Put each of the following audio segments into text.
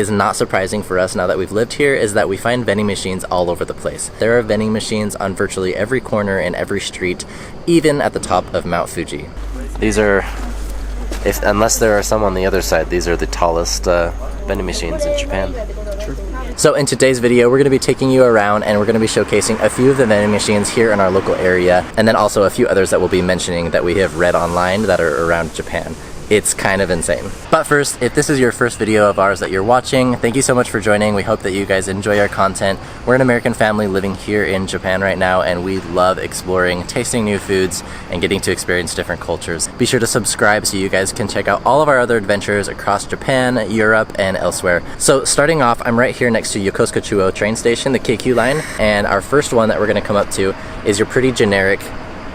is not surprising for us now that we've lived here is that we find vending machines all over the place. There are vending machines on virtually every corner and every street, even at the top of Mount Fuji. These are, unless there are some on the other side, these are the tallest vending machines in Japan. So in today's video, we're going to be taking you around and we're going to be showcasing a few of the vending machines here in our local area, and then also a few others that we'll be mentioning that we have read online that are around Japan. It's kind of insane. But first, if this is your first video of ours that you're watching, thank you so much for joining. We hope that you guys enjoy our content. We're an American family living here in Japan right now, and we love exploring, tasting new foods, and getting to experience different cultures. Be sure to subscribe so you guys can check out all of our other adventures across Japan, Europe, and elsewhere. So starting off, I'm right here next to Yokosuka train station, the KQ line, and our first one that we're gonna come up to is your pretty generic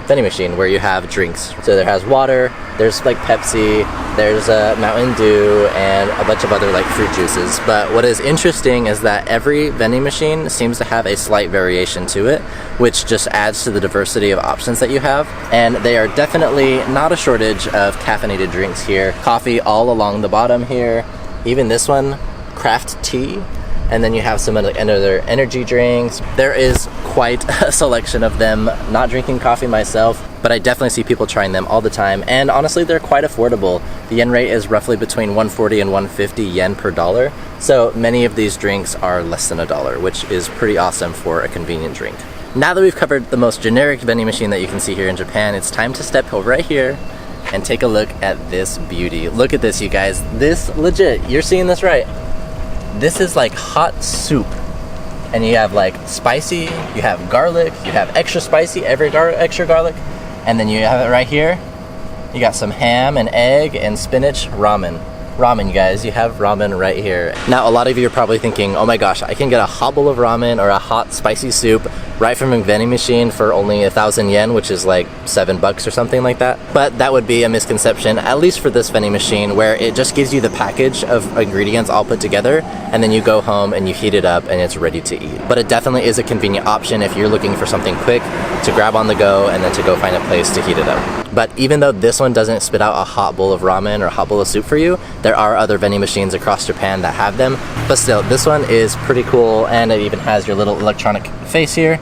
vending machine where you have drinks. So there has water, there's like Pepsi, there's Mountain Dew, and a bunch of other like fruit juices. But what is interesting is that every vending machine seems to have a slight variation to it, which just adds to the diversity of options that you have. And they are definitely not a shortage of caffeinated drinks here. Coffee all along the bottom here. Even this one, craft tea. And then you have some other energy drinks. There is quite a selection of them. Not drinking coffee myself, but I definitely see people trying them all the time. And honestly, they're quite affordable. The yen rate is roughly between 140 and 150 yen per dollar. So many of these drinks are less than $1, which is pretty awesome for a convenient drink. Now that we've covered the most generic vending machine that you can see here in Japan, it's time to step over right here and take a look at this beauty. Look at this, you guys. This legit, you're seeing this right. This is like hot soup, and you have like spicy, you have garlic, you have extra spicy, extra garlic, and then you have it right here. You got some ham and egg and spinach ramen. Ramen, you guys, you have ramen right here. Now, a lot of you are probably thinking, oh my gosh, I can get a hot bowl of ramen or a hot spicy soup right from a vending machine for only 1,000 yen, which is like $7 or something like that. But that would be a misconception, at least for this vending machine, where it just gives you the package of ingredients all put together, and then you go home and you heat it up and it's ready to eat. But it definitely is a convenient option if you're looking for something quick to grab on the go and then to go find a place to heat it up. But even though this one doesn't spit out a hot bowl of ramen or a hot bowl of soup for you, there are other vending machines across Japan that have them. But still, this one is pretty cool, and it even has your little electronic face here,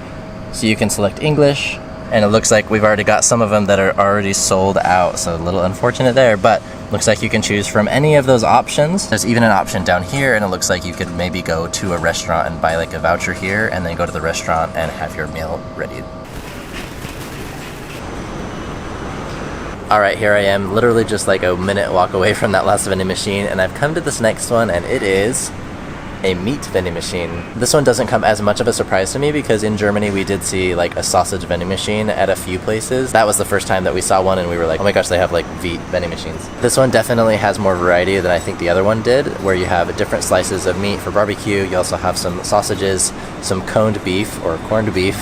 so you can select English. And it looks like we've already got some of them that are already sold out, so a little unfortunate there, but looks like you can choose from any of those options. There's even an option down here, and it looks like you could maybe go to a restaurant and buy like a voucher here, and then go to the restaurant and have your meal ready. Alright, here I am, literally just like a minute walk away from that last vending machine, and I've come to this next one, and it is a meat vending machine. This one doesn't come as much of a surprise to me because in Germany we did see like a sausage vending machine at a few places. That was the first time that we saw one and we were like, oh my gosh, they have like meat vending machines. This one definitely has more variety than I think the other one did, where you have different slices of meat for barbecue. You also have some sausages, some coned beef or corned beef,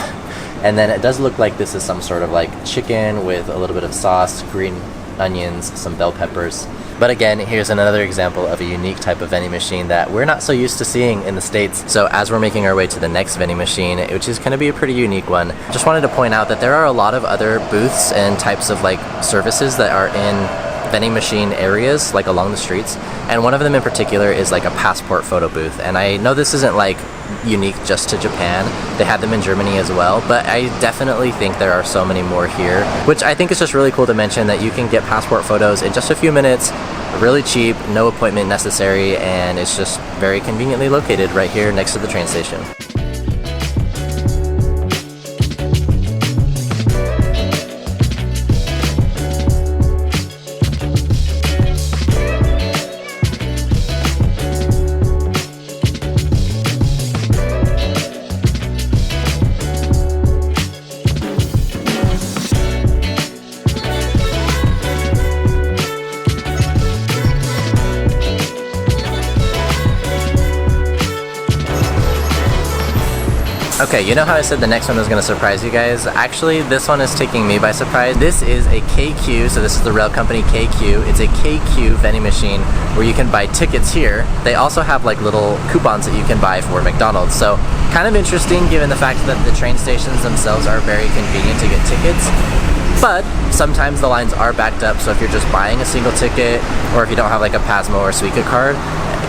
and then it does look like this is some sort of like chicken with a little bit of sauce, green onions, some bell peppers. But again, here's another example of a unique type of vending machine that we're not so used to seeing in the States. So as we're making our way to the next vending machine, which is going to be a pretty unique one, just wanted to point out that there are a lot of other booths and types of like services that are in vending machine areas like along the streets, and one of them in particular is like a passport photo booth. And I know this isn't like unique just to Japan, they had them in Germany as well, but I definitely think there are so many more here, which I think is just really cool to mention, that you can get passport photos in just a few minutes, really cheap, no appointment necessary, and it's just very conveniently located right here next to the train station. Okay, you know how I said the next one was going to surprise you guys? Actually, this one is taking me by surprise. This is a KQ, so this is the rail company KQ. It's a KQ vending machine where you can buy tickets here. They also have like little coupons that you can buy for McDonald's. So kind of interesting given the fact that the train stations themselves are very convenient to get tickets. But sometimes the lines are backed up, so if you're just buying a single ticket, or if you don't have like a Pasmo or Suica card,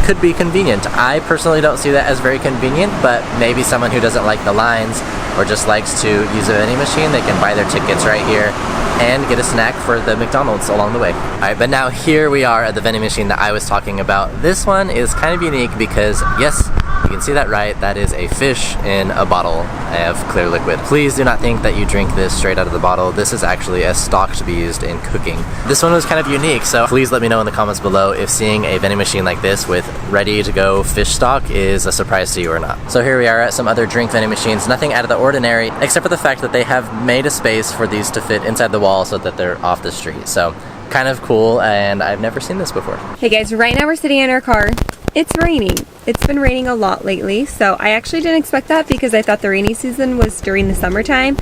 could be convenient. I personally don't see that as very convenient, but maybe someone who doesn't like the lines or just likes to use a vending machine, they can buy their tickets right here and get a snack for the McDonald's along the way. Alright, but now here we are at the vending machine that I was talking about. This one is kind of unique because, yes, you can see that right, that is a fish in a bottle of clear liquid. Please do not think that you drink this straight out of the bottle. This is actually a stock to be used in cooking. This one was kind of unique, so please let me know in the comments below if seeing a vending machine like this with ready to go fish stock is a surprise to you or not. So here we are at some other drink vending machines, nothing out of the ordinary except for the fact that they have made a space for these to fit inside the wall so that they're off the street. So kind of cool, and I've never seen this before. Hey guys, right now we're sitting in our car. It's raining. It's been raining a lot lately, so I actually didn't expect that because I thought the rainy season was during the summertime,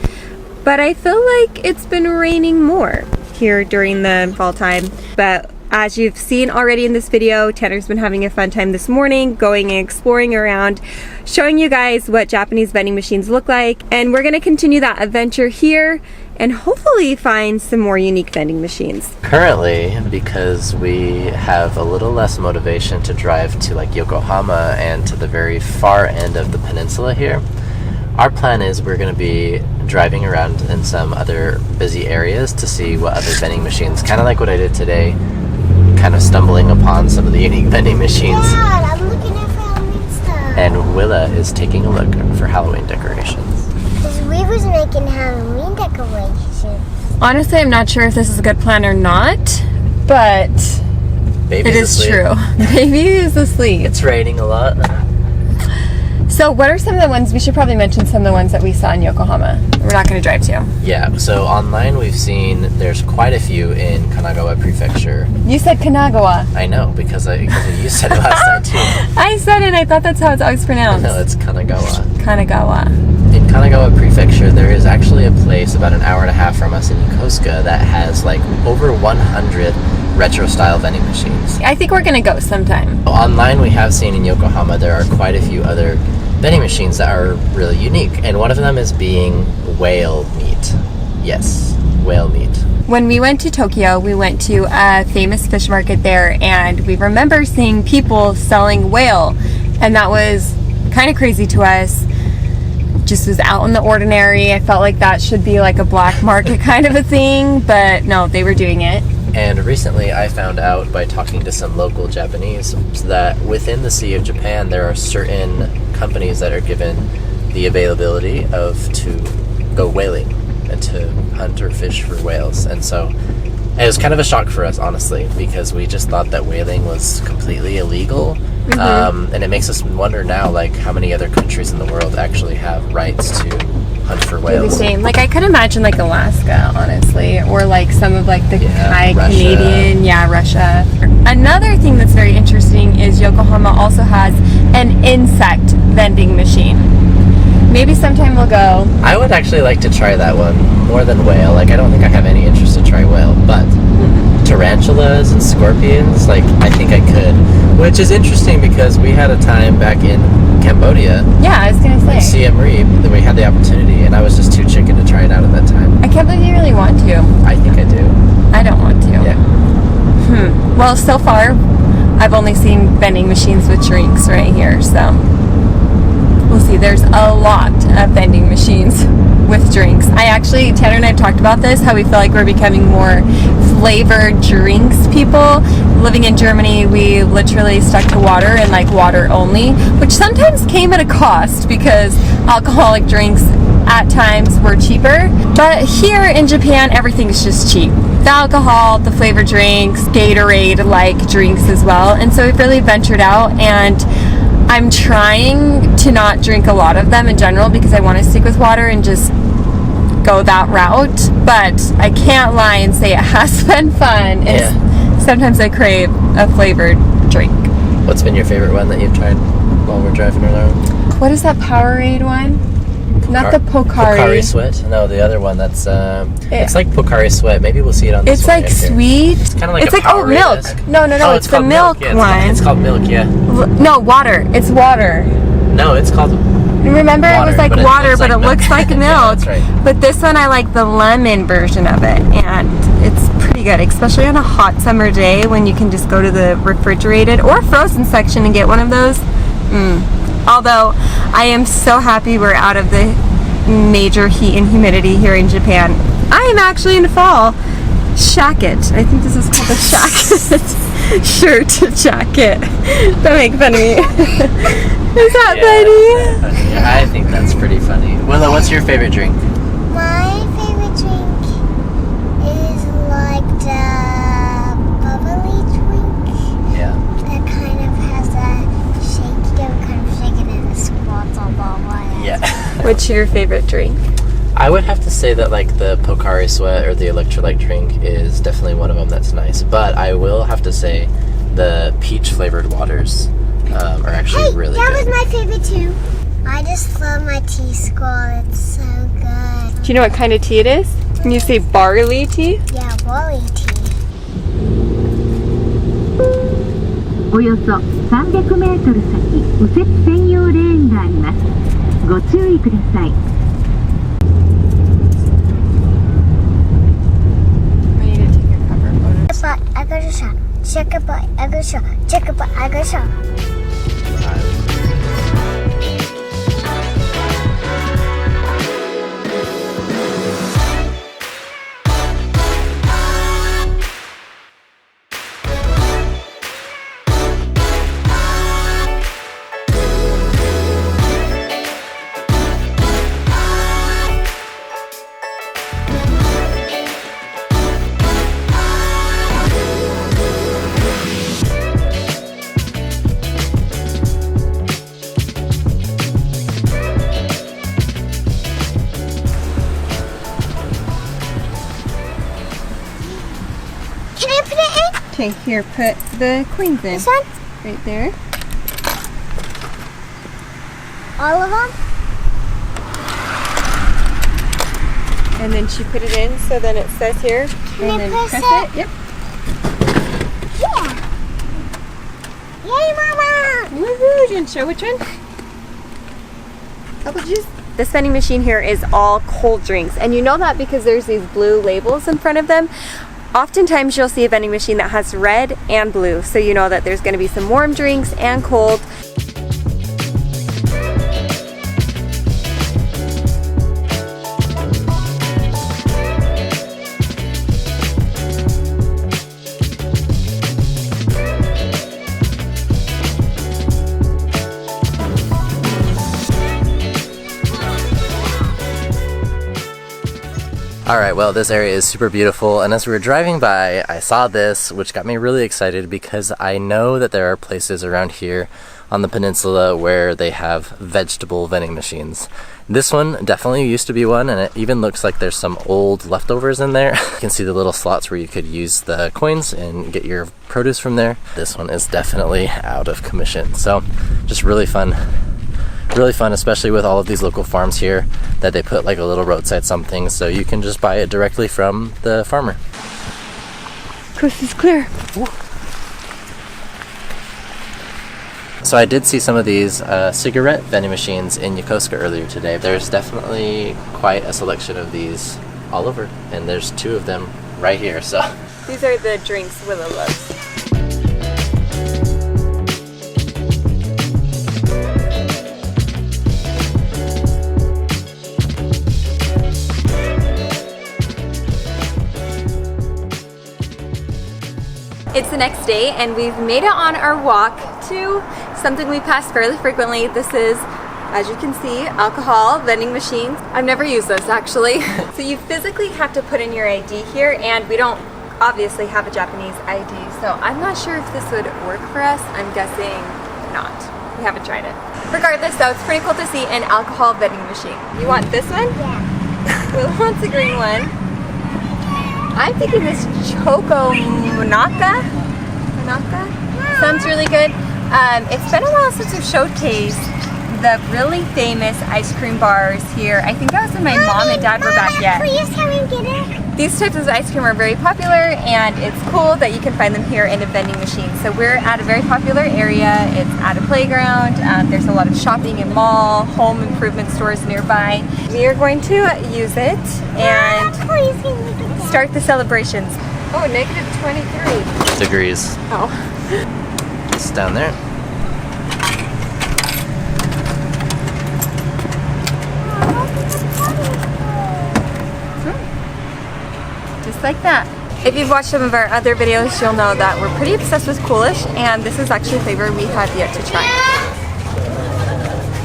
but I feel like it's been raining more here during the fall time. But as you've seen already in this video, Tanner's been having a fun time this morning, going and exploring around, showing you guys what Japanese vending machines look like, and we're gonna continue that adventure here and hopefully find some more unique vending machines. Currently, because we have a little less motivation to drive to like Yokohama and to the very far end of the peninsula here, our plan is we're going to be driving around in some other busy areas to see what other vending machines, kind of like what I did today, kind of stumbling upon some of the unique vending machines. Dad, I'm looking at Halloween stuff. And Willa is taking a look for Halloween decorations. Because we was making Halloween decorations. Honestly, I'm not sure if this is a good plan or not, but Baby's it is asleep. true. Baby is asleep. It's raining a lot. So what are some of the ones, we should probably mention some of the ones that we saw in Yokohama. We're not going to drive to. Yeah, so online we've seen there's quite a few in Kanagawa Prefecture. You said Kanagawa. I know, because you said it last time too. I said it, I thought that's how it's always pronounced. No, it's Kanagawa. Kanagawa. In Kanagawa Prefecture, there is actually a place about an hour and a half from us in Yokosuka that has like over 100 retro-style vending machines. I think we're going to go sometime. Online we have seen in Yokohama there are quite a few other vending machines that are really unique, and one of them is being whale meat. Yes, whale meat. When we went to Tokyo, we went to a famous fish market there, and we remember seeing people selling whale, and that was kind of crazy to us. Just was out in the ordinary. I felt like that should be like a black market kind of a thing, but no, they were doing it. And recently I found out by talking to some local Japanese that within the Sea of Japan there are certain companies that are given the availability of to go whaling and to hunt or fish for whales. And so it was kind of a shock for us, honestly, because we just thought that whaling was completely illegal. And it makes us wonder now, like, how many other countries in the world actually have rights to hunt for whales. Same. Like, I could imagine like Alaska, honestly, or like some of like the high Russia. Canadian, Russia. Another thing that's very interesting is Yokohama also has an insect vending machine. Maybe sometime we'll go. I would actually like to try that one more than whale. Like, I don't think I have any interest to try whale, but tarantulas and scorpions, like, I think I could. Which is interesting because we had a time back in Cambodia. Yeah, I was gonna say. Siem Reap, that we had the opportunity, and I was just too chicken to try it out at that time. I can't believe you really want to. I think I do. I don't want to. Yeah. Well, so far, I've only seen vending machines with drinks right here, so we'll see. There's a lot of vending machines with drinks. Tanner and I have talked about this, how we feel like we're becoming more flavored drinks people. Living in Germany, we literally stuck to water and like water only, which sometimes came at a cost because alcoholic drinks at times were cheaper. But here in Japan, everything's just cheap. The alcohol, the flavored drinks, Gatorade-like drinks as well. And so we've really ventured out, and I'm trying to not drink a lot of them in general because I want to stick with water and just go that route. But I can't lie and say it has been fun. Sometimes I crave a flavored drink. What's been your favorite one that you've tried while we're driving around? What is that Powerade one? Not the Pocari. Pocari Sweat? No, the other one that's, it's like Pocari Sweat. Maybe we'll see it on this It's one like right here. sweet. It's kind of like it's a like oat milk. Powerade-esque. No, it's the called milk Yeah, one. it's called milk, yeah. No, water. It's water. No, it's called... Remember, water, it was like but water, it's but like it looks like milk. Yeah, that's right. But this one, I like the lemon version of it, and it's pretty good, especially on a hot summer day when you can just go to the refrigerated or frozen section and get one of those. Although I am so happy we're out of the major heat and humidity here in Japan. I am actually in fall. Shacket. I think this is called a shacket. Shirt jacket. Don't make fun of me. Is that funny? Yeah, I think that's pretty funny. Willa, what's your favorite drink? My favorite drink is like the bubbly drink. Yeah. That kind of has a shake. You kind of shake it and it squats all the way. Yeah. What's your favorite drink? I would have to say that like the Pocari Sweat or the electrolyte drink is definitely one of them that's nice. But I will have to say the peach flavored waters are actually really that good. was my favorite too. I just love my tea squall. It's so good. Do you know what kind of tea it is? Can you say barley tea? Yeah, barley tea. およそ300メートル先、右折専用レーンがあります。ご注意ください。I got a shot. Check a bite. I got a shot. Check a bite. I got a shot. Okay, here, put the coins in. This one? Right there. All of them? And then she put it in, so then it says here. Can and I then press press it? Yep. Yeah. Yay, Mama! Woohoo! Do you want to show which one? Apple juice. This vending machine here is all cold drinks, and you know that because there's these blue labels in front of them. Oftentimes you'll see a vending machine that has red and blue, so you know that there's going to be some warm drinks and cold. Alright, well this area is super beautiful, and as we were driving by I saw this, which got me really excited because I know that there are places around here on the peninsula where they have vegetable vending machines. This one definitely used to be one, and it even looks like there's some old leftovers in there. You can see the little slots where you could use the coins and get your produce from there. This one is definitely out of commission, so just really fun. Really fun, especially with all of these local farms here that they put like a little roadside something so you can just buy it directly from the farmer. Coast is clear. Ooh. So I did see some of these cigarette vending machines in Yokosuka earlier today. There's definitely quite a selection of these all over, and there's 2 of them right here. So These are the drinks Willa loves. It's the next day and we've made it on our walk to something we pass fairly frequently. This is, as you can see, alcohol vending machines. I've never used this actually. So you physically have to put in your ID here, and we don't obviously have a Japanese ID, so I'm not sure if this would work for us. I'm guessing not. We haven't tried it. Regardless though, it's pretty cool to see an alcohol vending machine. You want this one? Yeah. Willa wants the green one. I'm thinking this Choco Monaka sounds really good. It's been a while since we've showcased the really famous ice cream bars here. I think that was when my mom and dad were back yet. Please come and get it. These types of ice cream are very popular, and it's cool that you can find them here in a vending machine. So we're at a very popular area. It's at a playground. There's a lot of shopping and mall, home improvement stores nearby. We are going to use it and start the celebrations. Oh, -23 degrees. Oh. It's down there. Just like that. If you've watched some of our other videos, you'll know that we're pretty obsessed with Coolish, and this is actually a flavor we have yet to try.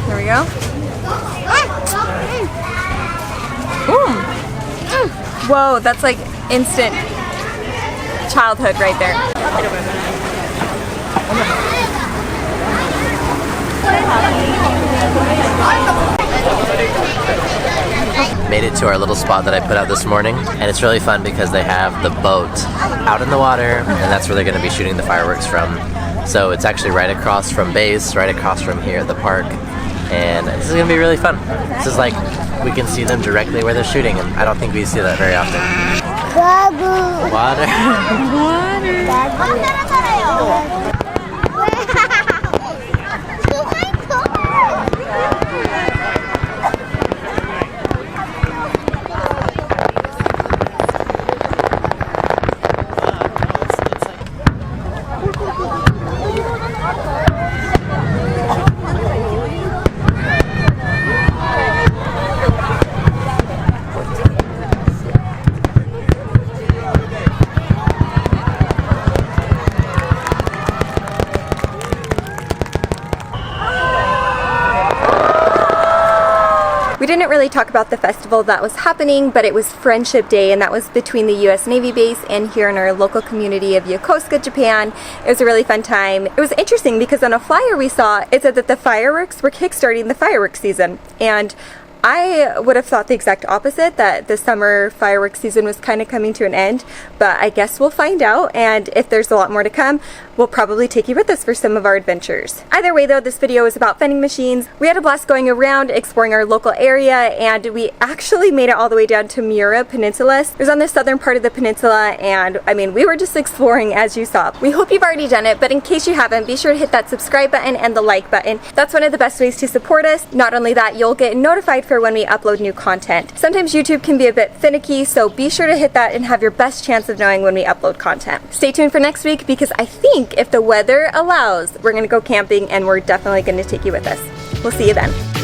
There we go. Whoa, that's like instant childhood right there. Made it to our little spot that I put out this morning, and it's really fun because they have the boat out in the water, and that's where they're going to be shooting the fireworks from. So it's actually right across from base, right across from here at the park, and this is going to be really fun. This is like, we can see them directly where they're shooting, and I don't think we see that very often. Water. We didn't really talk about the festival that was happening, but it was Friendship Day, and that was between the US Navy base and here in our local community of Yokosuka, Japan. It was a really fun time. It was interesting because on a flyer we saw, it said that the fireworks were kickstarting the fireworks season, and I would have thought the exact opposite, that the summer fireworks season was kind of coming to an end, but I guess we'll find out, and if there's a lot more to come, we'll probably take you with us for some of our adventures. Either way though, this video is about vending machines. We had a blast going around, exploring our local area, and we actually made it all the way down to Miura Peninsula. It was on the southern part of the peninsula, and I mean, we were just exploring as you saw. We hope you've already done it, but in case you haven't, be sure to hit that subscribe button and the like button. That's one of the best ways to support us. Not only that, you'll get notified for when we upload new content. Sometimes YouTube can be a bit finicky, so be sure to hit that and have your best chance of knowing when we upload content. Stay tuned for next week, because I think if the weather allows, we're going to go camping, and we're definitely going to take you with us. We'll see you then.